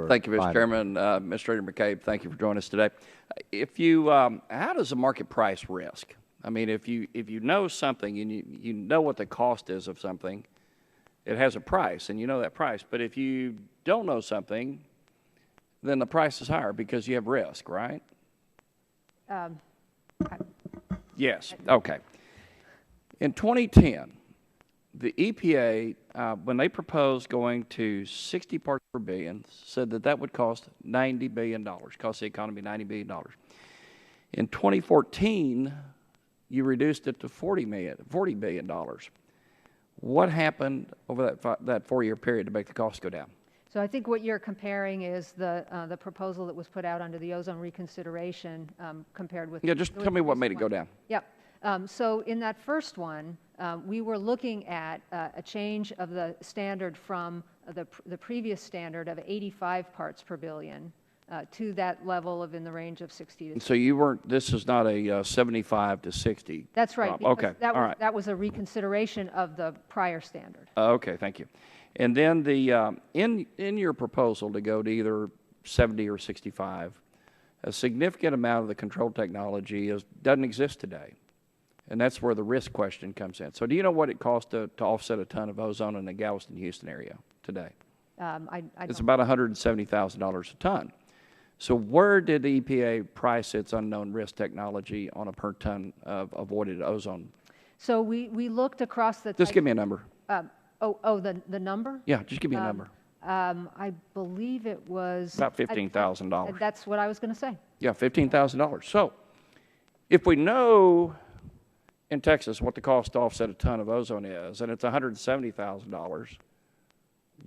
Thank you, Mr. Chairman. Administrator McCabe, thank you for joining us today. If you, how does the market price risk? I mean, if you know something and you know what the cost is of something, it has a price, and you know that price. But if you don't know something, then the price is higher because you have risk, right? Yes. Okay. In 2010, the EPA, when they proposed going to 60 parts per billion, said that would cost $90 billion, cost the economy $90 billion. In 2014, you reduced it to $40 billion. What happened over that 4-year period to make the cost go down? So I think what you're comparing is the proposal that was put out under the ozone reconsideration compared with... Yeah, just tell me what made it go down. Yep. So in that first one, we were looking at a change of the standard from the previous standard of 85 parts per billion to that level of in the range of 60 to... So you weren't, this is not a 75 to 60. That's right. Okay, all right. That was a reconsideration of the prior standard. Okay, thank you. And then the in your proposal to go to either 70 or 65, a significant amount of the control technology doesn't exist today. And that's where the risk question comes in. So do you know what it costs to offset a ton of ozone in the Galveston, Houston area today? It's about $170,000 a ton. So where did the EPA price its unknown risk technology on a per ton of avoided ozone? So we looked across the... Just give me a number. The number? Yeah, just give me a number. I believe it was... About $15,000. That's what I was going to say. Yeah, $15,000. So if we know in Texas what the cost to offset a ton of ozone is, and it's $170,000,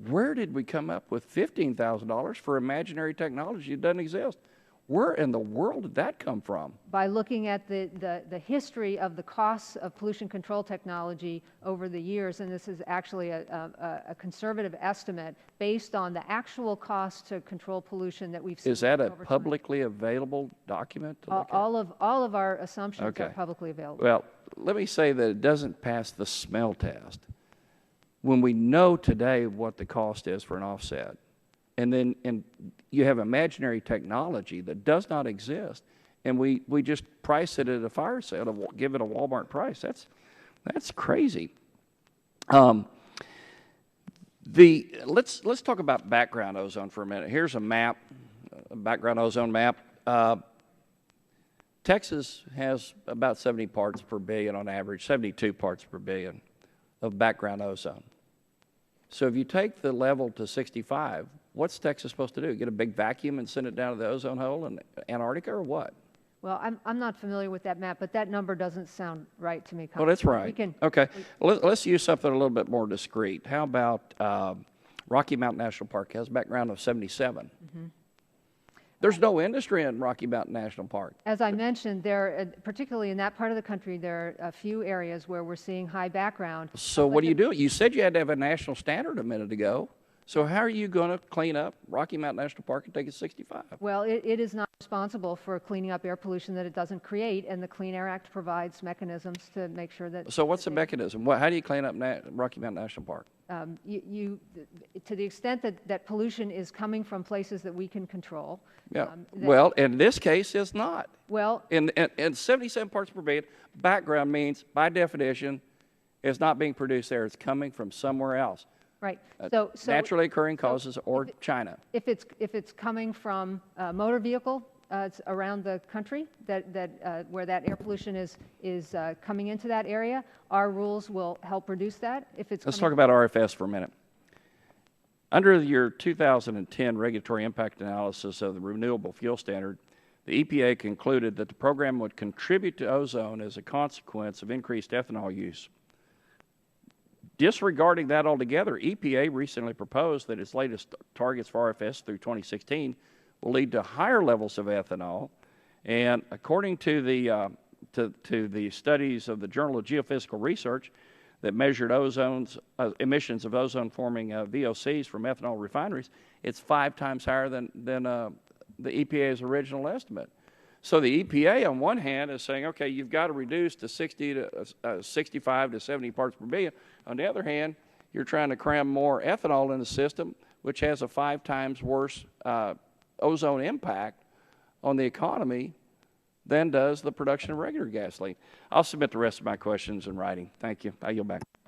where did we come up with $15,000 for imaginary technology that doesn't exist? Where in the world did that come from? By looking at the history of the costs of pollution control technology over the years, and this is actually a conservative estimate based on the actual cost to control pollution that we've seen. Is that a publicly available document to look at? All of our assumptions are publicly available. Well, let me say that it doesn't pass the smell test when we know today what the cost is for an offset. And you have imaginary technology that does not exist, and we just price it at a fire sale to give it a Walmart price. That's crazy. Let's talk about background ozone for a minute. Here's a map, a background ozone map. Texas has about 70 parts per billion on average, 72 parts per billion of background ozone. So if you take the level to 65, what's Texas supposed to do? Get a big vacuum and send it down to the ozone hole in Antarctica, or what? Well, I'm not familiar with that map, but that number doesn't sound right to me. Well, that's right. Okay. Let's use something a little bit more discrete. How about Rocky Mountain National Park? It has a background of 77. Mm-hmm. There's no industry in Rocky Mountain National Park. As I mentioned, particularly in that part of the country, there are a few areas where we're seeing high background. So what do you do? You said you had to have a national standard a minute ago. So how are you going to clean up Rocky Mountain National Park and take it 65? Well, it is not responsible for cleaning up air pollution that it doesn't create, and the Clean Air Act provides mechanisms to make sure that... So what's the mechanism? How do you clean up Rocky Mountain National Park? To the extent that pollution is coming from places that we can control... Yeah. Well, in this case, it's not. Well... In 77 parts per billion, background means, by definition, it's not being produced there. It's coming from somewhere else. Right. So naturally occurring causes or China. If it's coming from a motor vehicle around the country where that air pollution is coming into that area, our rules will help reduce that. Let's talk about RFS for a minute. Under your 2010 regulatory impact analysis of the renewable fuel standard, the EPA concluded that the program would contribute to ozone as a consequence of increased ethanol use. Disregarding that altogether, EPA recently proposed that its latest targets for RFS through 2016 will lead to higher levels of ethanol. And according to the studies of the Journal of Geophysical Research that measured emissions of ozone-forming VOCs from ethanol refineries, it's 5 times higher than the EPA's original estimate. So the EPA, on one hand, is saying, okay, you've got to reduce to 65 to 70 parts per billion. On the other hand, you're trying to cram more ethanol in the system, which has a 5 times worse ozone impact on the economy than does the production of regular gasoline. I'll submit the rest of my questions in writing. Thank you. I yield back.